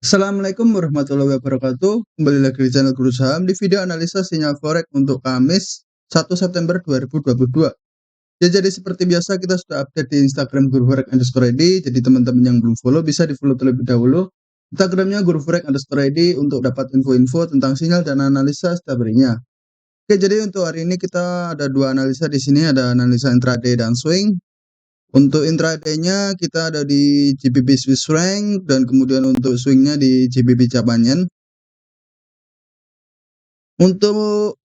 Assalamualaikum warahmatullahi wabarakatuh. Kembali lagi di channel Guru Saham di video analisa sinyal forex untuk Kamis 1 September 2022. Ya, jadi seperti biasa kita sudah update di Instagram Guru Forex underscore ID. Jadi teman-teman yang belum follow bisa di follow terlebih dahulu. Instagramnya Guru Forex underscore ID untuk dapat info-info tentang sinyal dan analisa setiap harinya. Oke, jadi untuk hari ini kita ada dua analisa di sini, ada analisa intraday dan swing. Untuk intraday-nya kita ada di GBP Swiss franc dan kemudian untuk swing-nya di GBP Japan Yen. Untuk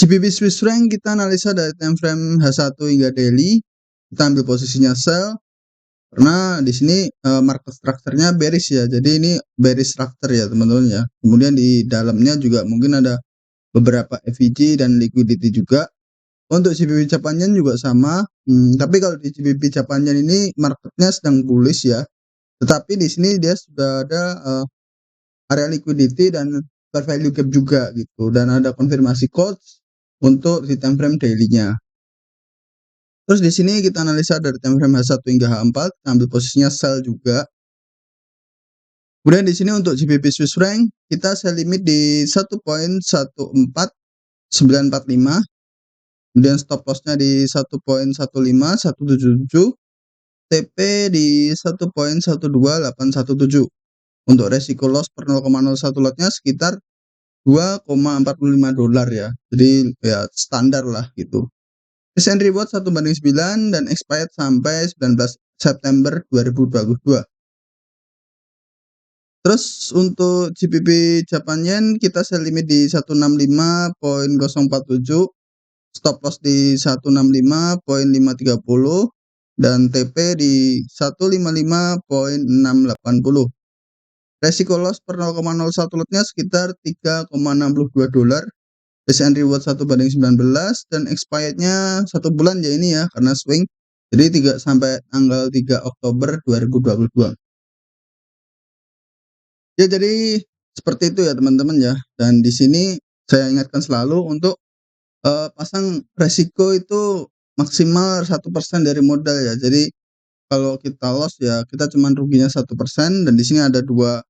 GBP Swiss franc kita analisa dari time frame H1 hingga daily. Kita ambil posisinya sell karena di sini market structure-nya bearish ya. Jadi ini bearish structure ya teman-teman ya. Kemudian di dalamnya juga mungkin ada beberapa FVG dan liquidity juga. Untuk GBP Japan Yen juga sama. Tapi kalau di GBP Japan Yen ini marketnya sedang bullish ya. Tetapi di sini dia sudah ada area liquidity dan fair value gap juga gitu, dan ada konfirmasi quotes untuk di time frame daily-nya. Terus di sini kita analisa dari time frame H1 hingga H4, ambil posisinya sell juga. Kemudian di sini untuk GBP Swiss franc kita sell limit di 1.14945. Kemudian stop loss-nya di 1.15177, TP di 1.12817. Untuk resiko loss per 0,01 lotnya sekitar $2,45 ya. Jadi ya standar lah gitu. Risk and reward 1/9 dan expired sampai 19 September 2022. Terus untuk GBP Japan Yen kita sell limit di 165.047, stop loss di 165.530 dan TP di 155.680. Resiko loss per 0,01 lotnya sekitar $3,62. Risk and reward 1/19 dan expirednya 1 bulan ya ini ya karena swing. Jadi sampai tanggal 3 Oktober 2022. Ya, jadi seperti itu ya teman-teman ya. Dan di sini saya ingatkan selalu untuk pasang resiko itu maksimal 1% dari modal ya. Jadi kalau kita loss ya kita cuman ruginya 1%, dan di sini ada dua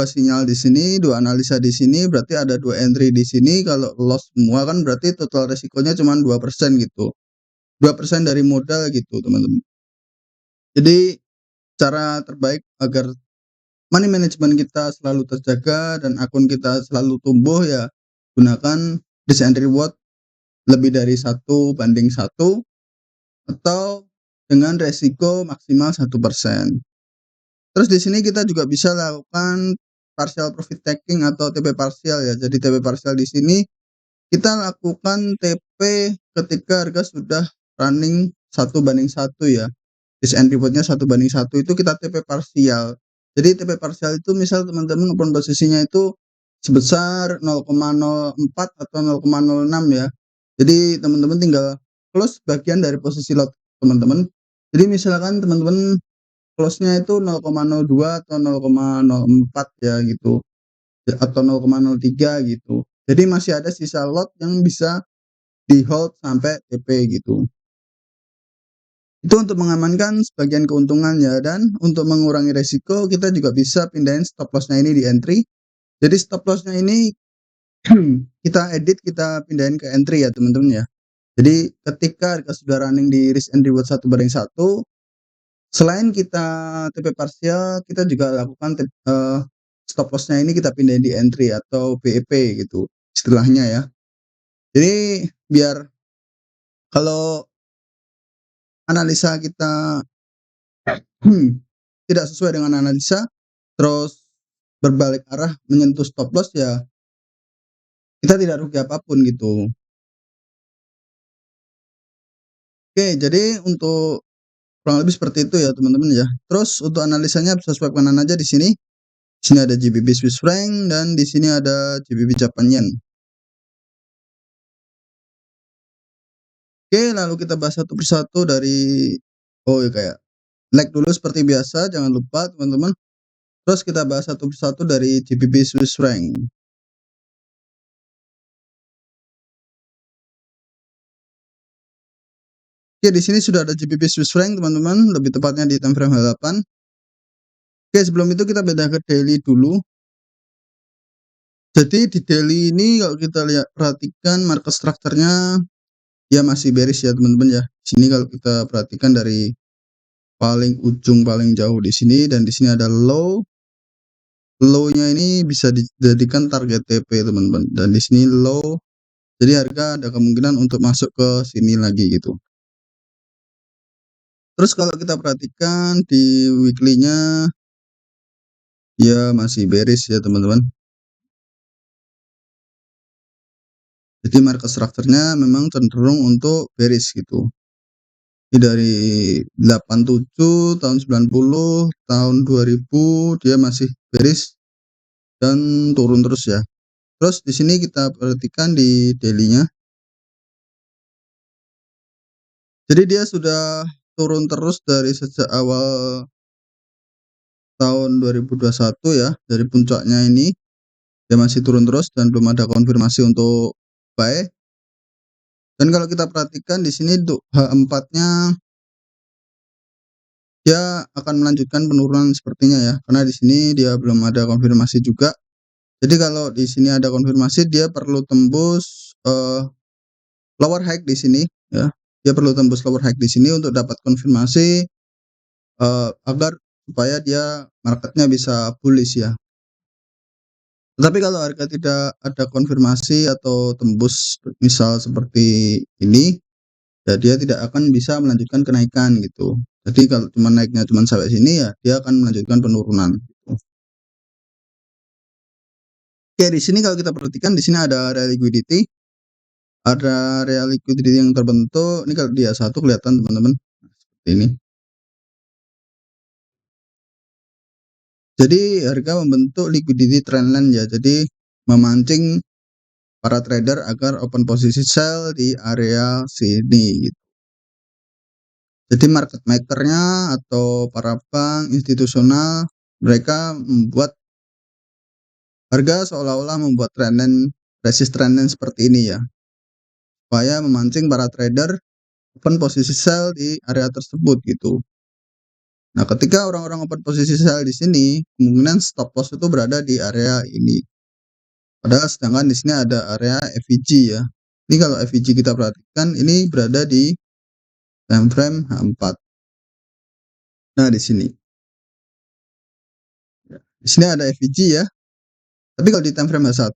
sinyal di sini, dua analisa di sini, berarti ada 2 entry di sini. Kalau loss semua kan berarti total resikonya cuma 2% gitu. 2% dari modal gitu, teman-teman. Jadi cara terbaik agar money management kita selalu terjaga dan akun kita selalu tumbuh ya gunakan risk and reward lebih dari 1/1 atau dengan resiko maksimal 1%. Terus di sini kita juga bisa lakukan partial profit taking atau TP parsial ya. Jadi TP parsial di sini kita lakukan TP ketika harga sudah running 1/1 ya. Risk and reward-nya 1/1 itu kita TP parsial. Jadi TP parsial itu misal teman-teman open posisinya itu sebesar 0,04 atau 0,06 ya. Jadi teman-teman tinggal close bagian dari posisi lot teman-teman. Jadi misalkan teman-teman close-nya itu 0,02 atau 0,04 ya gitu, atau 0,03 gitu. Jadi masih ada sisa lot yang bisa di hold sampai TP gitu. Itu untuk mengamankan sebagian keuntungannya, dan untuk mengurangi resiko kita juga bisa pindahin stop loss-nya ini di entry. Jadi stop loss-nya ini kita edit, kita pindahin ke entry ya teman-teman ya. Jadi ketika harga sudah running di risk and reward 1/1, selain kita TP parsial, kita juga lakukan stop loss-nya ini kita pindahin di entry atau BEP gitu istilahnya ya. Jadi biar kalau analisa kita tidak sesuai dengan analisa, terus berbalik arah menyentuh stop loss ya kita tidak rugi apapun gitu. Oke, jadi untuk kurang lebih seperti itu ya teman-teman ya. Terus untuk analisanya bisa swipe kanan aja di sini. Di sini ada GBP Swiss franc dan di sini ada GBP Japan Yen. Oke, lalu kita bahas satu persatu dari ya kayak like dulu seperti biasa, jangan lupa teman-teman. Terus kita bahas satu persatu dari GBP Swiss franc. Oke, di sini sudah ada GBP Swiss franc teman-teman, lebih tepatnya di time frame H8. Oke, sebelum itu kita pindah ke daily dulu. Jadi di daily ini kalau kita lihat perhatikan market structure-nya dia masih bearish ya teman-teman ya. Di sini kalau kita perhatikan dari paling ujung paling jauh di sini, dan di sini ada low-nya ini bisa dijadikan target TP teman-teman, dan di sini low, jadi harga ada kemungkinan untuk masuk ke sini lagi gitu. Terus kalau kita perhatikan di weekly-nya dia masih bearish ya teman-teman. Jadi market structure-nya memang cenderung untuk bearish gitu. Ini dari 87, tahun 90, tahun 2000 dia masih bearish dan turun terus ya. Terus di sini kita perhatikan di daily-nya. Jadi dia sudah turun terus dari sejak awal tahun 2021 ya. Dari puncaknya ini dia masih turun terus dan belum ada konfirmasi untuk buy. Dan kalau kita perhatikan di sini untuk H4-nya dia akan melanjutkan penurunan sepertinya ya. Karena di sini dia belum ada konfirmasi juga. Jadi kalau di sini ada konfirmasi dia perlu tembus lower high di sini ya. Dia perlu tembus lower high di sini untuk dapat konfirmasi agar supaya dia marketnya bisa bullish ya. Tapi kalau harga tidak ada konfirmasi atau tembus misal seperti ini, ya dia tidak akan bisa melanjutkan kenaikan gitu. Jadi kalau cuma naiknya cuma sampai sini ya dia akan melanjutkan penurunan gitu. Oke, di sini kalau kita perhatikan di sini ada area liquidity. Ada area liquidity yang terbentuk. Ini kalau dia satu kelihatan teman-teman. Seperti ini. Jadi harga membentuk liquidity trendline ya. Jadi memancing para trader agar open posisi sell di area sini gitu. Jadi market makernya atau para bank institusional mereka membuat harga seolah-olah membuat trendline resist trendline seperti ini ya, supaya memancing para trader open posisi sell di area tersebut gitu. Nah, ketika orang-orang open posisi sell di sini, kemungkinan stop loss itu berada di area ini. Padahal sedangkan di sini ada area FVG ya. Ini kalau FVG kita perhatikan ini berada di time frame H4. Nah, di sini. Di sini ada FVG ya. Tapi kalau di time frame H1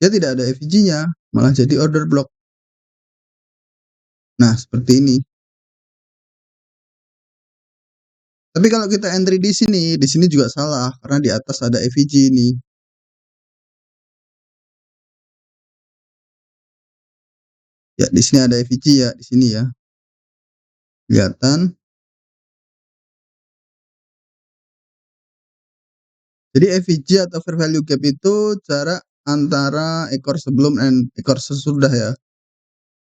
dia tidak ada FVG-nya, malah jadi order block. Nah, seperti ini. Tapi kalau kita entry di sini juga salah karena di atas ada FVG ini. Ya, di sini ada FVG ya, di sini ya. Kelihatan. Jadi FVG atau fair value gap itu jarak antara ekor sebelum dan ekor sesudah ya.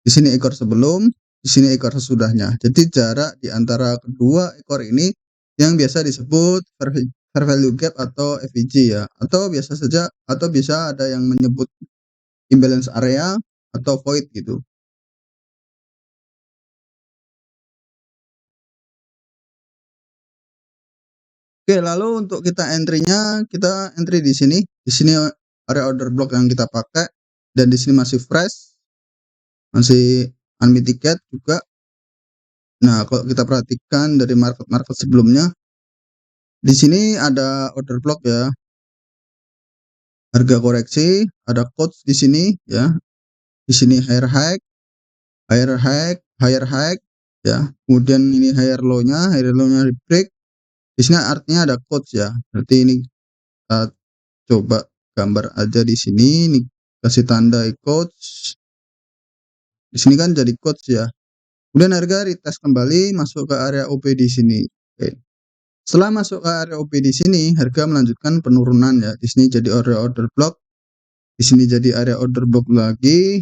Di sini ekor sebelum, di sini ekor sesudahnya. Jadi jarak di antara kedua ekor ini yang biasa disebut fair value gap atau FVG ya. Atau biasa saja, atau bisa ada yang menyebut imbalance area atau void gitu. Oke, lalu untuk kita entry-nya, kita entry di sini. Di sini area order block yang kita pakai, dan di sini masih fresh, masih unmitigated juga. Nah, kalau kita perhatikan dari market sebelumnya, di sini ada order block ya. Harga koreksi, ada quotes di sini ya. Di sini higher high, higher high, higher high ya. Kemudian ini higher low-nya di break. Di sini artinya ada quotes ya. Berarti ini kita coba gambar aja di sini, ini kasih tanda quotes. Di sini kan jadi quotes ya. Kemudian harga retest kembali masuk ke area OP di sini. Oke. Setelah masuk ke area OP di sini, harga melanjutkan penurunan ya. Di sini jadi area order block. Di sini jadi area order block lagi.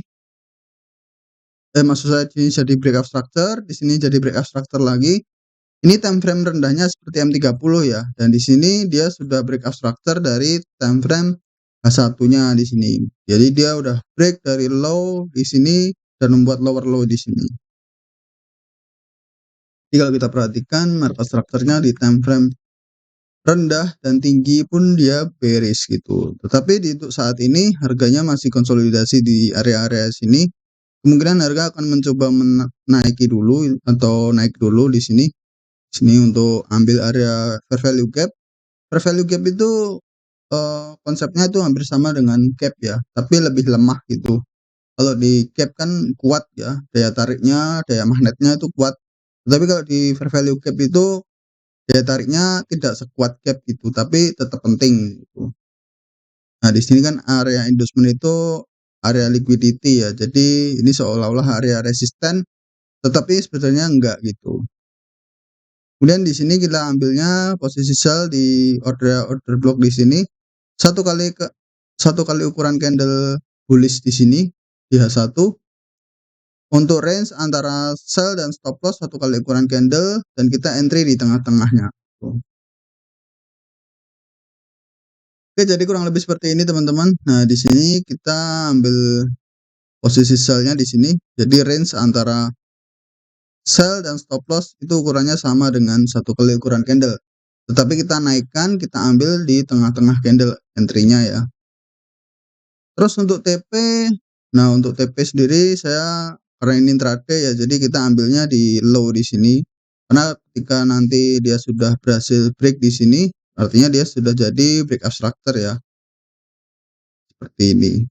Maksud saya ini jadi breakout structure, di sini jadi breakout structure lagi. Ini time frame rendahnya seperti M30 ya, dan di sini dia sudah breakout structure dari time frame H1-nya di sini. Jadi dia udah break dari low di sini dan membuat lower low di sini. Jadi kalau kita perhatikan market structure-nya di time frame rendah dan tinggi pun dia bearish gitu. Tetapi untuk saat ini harganya masih konsolidasi di area-area sini. Kemungkinan harga akan mencoba menaiki dulu atau naik dulu di sini. Sini untuk ambil area fair value gap. Fair value gap itu konsepnya itu hampir sama dengan cap ya, tapi lebih lemah gitu. Kalau di cap kan kuat ya, daya tariknya, daya magnetnya itu kuat. Tapi kalau di fair value gap itu daya tariknya tidak sekuat cap gitu, tapi tetap penting gitu. Nah, di sini kan area inducement itu area liquidity ya. Jadi ini seolah-olah area resisten, tetapi sebenarnya enggak gitu. Kemudian di sini kita ambilnya posisi sell di order block di sini. Satu kali ukuran candle bullish di sini di H1. Untuk range antara sell dan stop loss satu kali ukuran candle dan kita entry di tengah-tengahnya. Oke, jadi kurang lebih seperti ini teman-teman. Nah, di sini kita ambil posisi sell-nya di sini. Jadi range antara sell dan stop loss itu ukurannya sama dengan satu kali ukuran candle. Tetapi kita naikkan, kita ambil di tengah-tengah candle entry-nya ya. Terus untuk TP, nah untuk TP sendiri saya karena ini intraday ya, jadi kita ambilnya di low di sini. Karena ketika nanti dia sudah berhasil break di sini, artinya dia sudah jadi break structure ya. Seperti ini.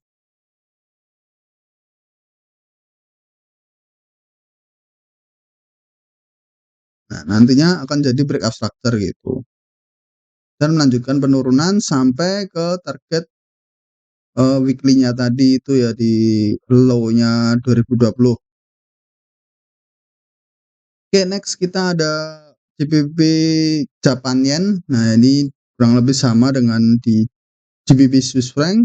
Nah, nantinya akan jadi break structure gitu. Dan melanjutkan penurunan sampai ke target weekly-nya tadi itu ya di low-nya 2020. Oke, next kita ada GBP Japan Yen. Nah, ini kurang lebih sama dengan di GBP Swiss Franc.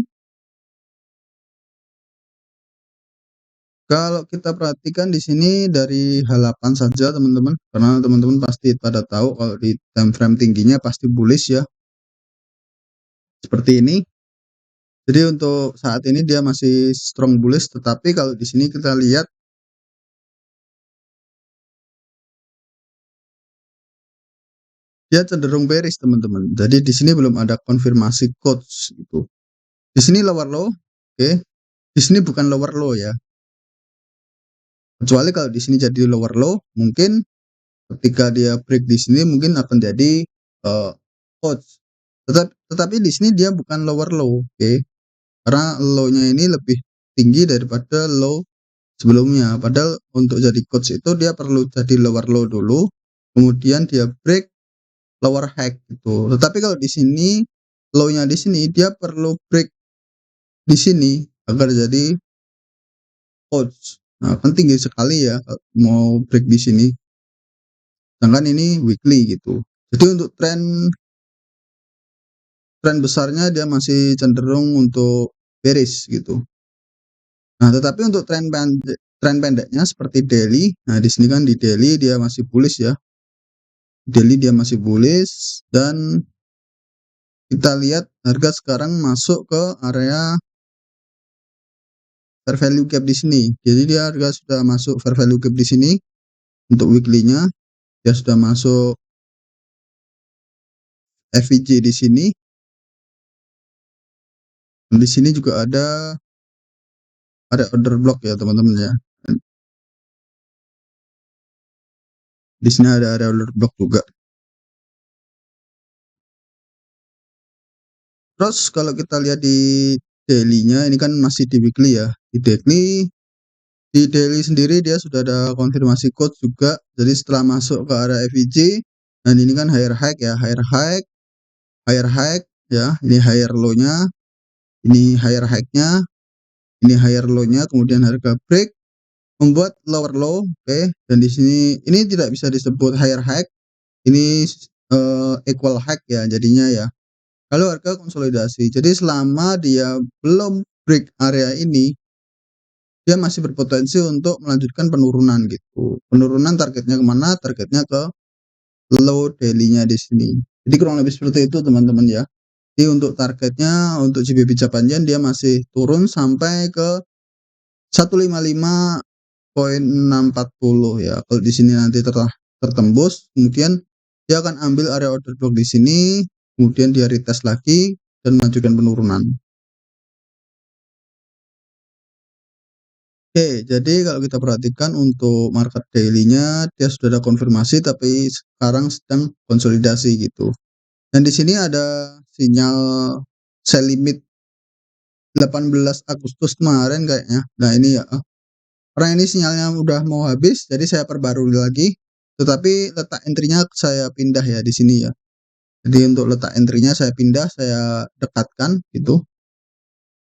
Kalau kita perhatikan di sini dari H8 saja teman-teman, karena teman-teman pasti pada tahu kalau di time frame tingginya pasti bullish ya. Seperti ini. Jadi untuk saat ini dia masih strong bullish, tetapi kalau di sini kita lihat dia cenderung bearish teman-teman. Jadi di sini belum ada konfirmasi quotes gitu. Di sini lower low, oke. Di sini bukan lower low ya. Kecuali kalau di sini jadi lower low, mungkin ketika dia break di sini mungkin akan jadi quotes. Tetapi di sini dia bukan lower low, oke. Karena low-nya ini lebih tinggi daripada low sebelumnya. Padahal untuk jadi quotes itu dia perlu jadi lower low dulu, kemudian dia break lower high gitu. Tetapi kalau di sini low-nya di sini dia perlu break di sini agar jadi quotes. Nah, kan tinggi sekali ya mau break di sini. Sedangkan ini weekly gitu. Jadi untuk tren besarnya dia masih cenderung untuk bearish gitu. Nah, tetapi untuk tren pendeknya seperti daily, nah di sini kan di daily dia masih bullish ya. Daily dia masih bullish dan kita lihat harga sekarang masuk ke area fair value gap di sini. Jadi dia harga sudah masuk fair value gap di sini. Untuk weekly-nya dia sudah masuk FVG di sini. Dan di sini juga ada order block ya teman-teman ya. Di sini ada area order block juga. Terus kalau kita lihat di daily-nya ini kan masih di weekly ya. Di daily sendiri dia sudah ada konfirmasi code juga. Jadi setelah masuk ke area FVG, dan ini kan higher high ya, higher high ya. Ini higher low-nya, ini higher high-nya, ini higher low-nya, kemudian harga break membuat lower low, oke. Dan di sini ini tidak bisa disebut higher high, ini equal high ya jadinya ya. Lalu harga konsolidasi. Jadi selama dia belum break area ini, dia masih berpotensi untuk melanjutkan penurunan gitu. Penurunan targetnya kemana? Targetnya ke low daily-nya di sini. Jadi kurang lebih seperti itu teman-teman ya. Jadi untuk targetnya untuk GBP Japan Yen dia masih turun sampai ke 155.640 ya. Kalau di sini nanti tertembus, kemudian dia akan ambil area order block di sini kemudian dia retest lagi dan melanjutkan penurunan. Oke, jadi kalau kita perhatikan untuk market daily-nya dia sudah ada konfirmasi tapi sekarang sedang konsolidasi gitu. Dan di sini ada sinyal sell limit 18 Agustus kemarin kayaknya. Nah ini ya, karena ini sinyalnya udah mau habis jadi saya perbarui lagi. Tetapi letak entry-nya saya pindah ya di sini ya. Jadi untuk letak entry-nya saya pindah, saya dekatkan gitu.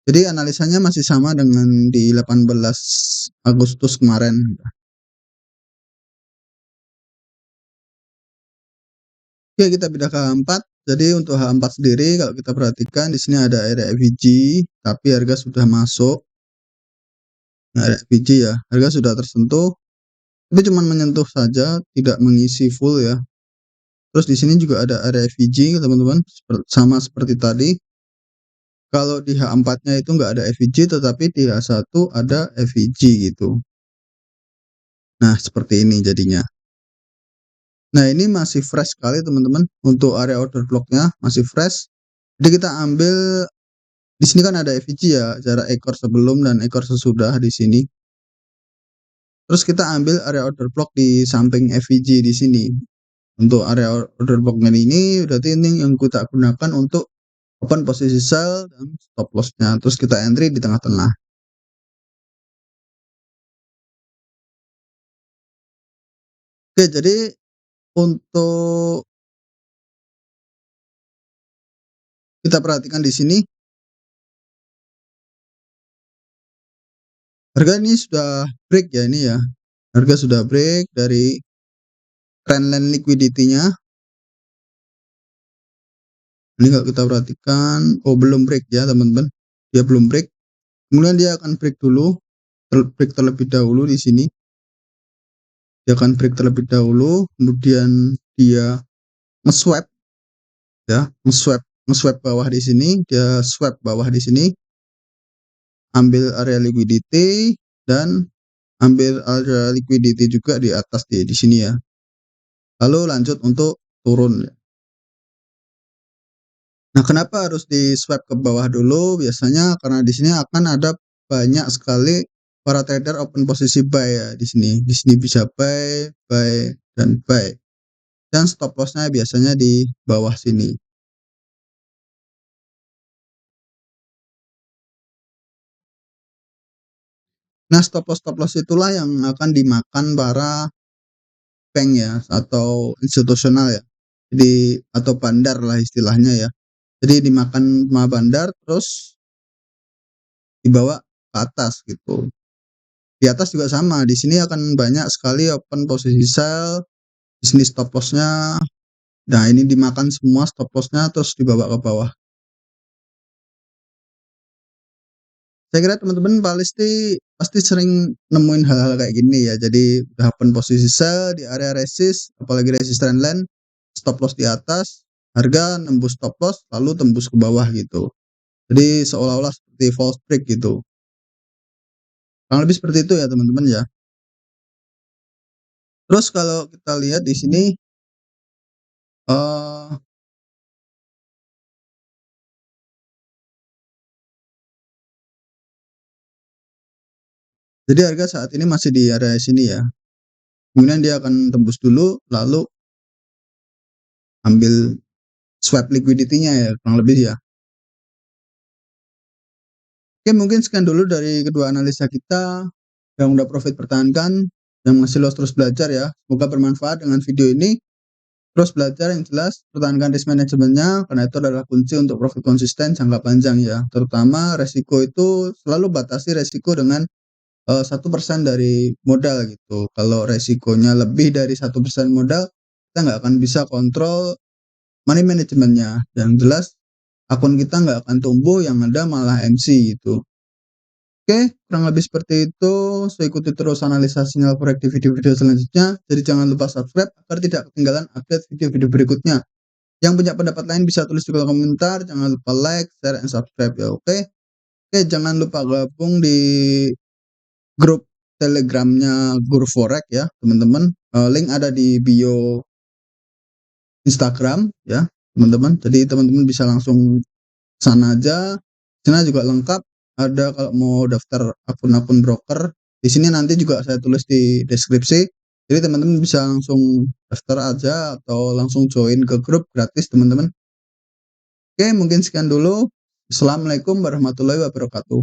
Jadi analisanya masih sama dengan di 18 Agustus kemarin. Oke, kita pindah ke H4. Jadi untuk H4 sendiri kalau kita perhatikan di sini ada area FVG, tapi harga sudah masuk. Nah, area FVG ya, harga sudah tersentuh, tapi cuma menyentuh saja, tidak mengisi full ya. Terus di sini juga ada area FVG teman-teman, sama seperti tadi. Kalau di H4-nya itu nggak ada FVG, tetapi di H1 ada FVG gitu. Nah, seperti ini jadinya. Nah, ini masih fresh sekali teman-teman. Untuk area order block-nya masih fresh. Jadi kita ambil di sini kan ada FVG ya, jarak ekor sebelum dan ekor sesudah di sini. Terus kita ambil area order block di samping FVG di sini. Untuk area order block ini berarti ini yang kita gunakan untuk open posisi sell dan stop loss-nya. Terus kita entry di tengah-tengah. Oke, jadi untuk kita perhatikan di sini, harga ini sudah break ya ini ya. Harga sudah break dari trendline liquidity-nya. Ini kalau kita perhatikan, oh belum break ya teman-teman. Dia belum break. Kemudian dia akan break dulu, break terlebih dahulu di sini. Dia akan break terlebih dahulu, kemudian dia nge-swap ya, nge-swap bawah di sini, dia swap bawah di sini, ambil area liquidity dan ambil area liquidity juga di atas di sini ya. Lalu lanjut untuk turun. Nah, kenapa harus di swipe ke bawah dulu? Biasanya karena di sini akan ada banyak sekali para trader open posisi buy ya di sini. Di sini bisa buy, buy, dan buy. Dan stop loss-nya biasanya di bawah sini. Nah, stop loss itulah yang akan dimakan para bank ya atau institusional ya. Jadi atau bandar lah istilahnya ya. Jadi dimakan sama bandar terus dibawa ke atas gitu. Di atas juga sama, di sini akan banyak sekali open posisi sell, di sini stop loss-nya. Nah, ini dimakan semua stop loss-nya terus dibawa ke bawah. Saya kira teman-teman pasti sering nemuin hal-hal kayak gini ya. Jadi udah open posisi sell di area resist, apalagi resist trendline, stop loss di atas, harga nembus stop loss lalu tembus ke bawah gitu. Jadi seolah-olah seperti false break gitu. Kurang lebih seperti itu ya teman-teman ya. Terus kalau kita lihat di sini eh jadi harga saat ini masih di area sini ya. Kemudian dia akan tembus dulu lalu ambil swap liquidity-nya ya kurang lebih ya. Oke, mungkin sekian dulu dari kedua analisa kita yang udah profit pertahankan, yang masih loss terus belajar ya. Semoga bermanfaat dengan video ini. Terus belajar yang jelas, pertahankan risk manajemennya karena itu adalah kunci untuk profit konsisten jangka panjang ya. Terutama resiko itu selalu batasi resiko dengan 1% dari modal gitu. Kalau resikonya lebih dari 1% modal, kita nggak akan bisa kontrol money manajemennya. Yang jelas akun kita nggak akan tumbuh, yang ada malah MC gitu. Oke, kurang lebih seperti itu. So, ikuti terus analisa sinyal forex di video-video selanjutnya. Jadi jangan lupa subscribe agar tidak ketinggalan update video-video berikutnya. Yang punya pendapat lain bisa tulis di kolom komentar. Jangan lupa like, share, dan subscribe ya. Oke. Oke, jangan lupa gabung di grup Telegramnya Guru Forex ya, teman-teman. Link ada di bio Instagram ya. teman-teman. Jadi teman-teman bisa langsung sana aja, di sana juga lengkap, ada kalau mau daftar akun-akun broker, di sini nanti juga saya tulis di deskripsi, jadi teman-teman bisa langsung daftar aja atau langsung join ke grup gratis teman-teman. Oke, mungkin sekian dulu. Assalamualaikum warahmatullahi wabarakatuh.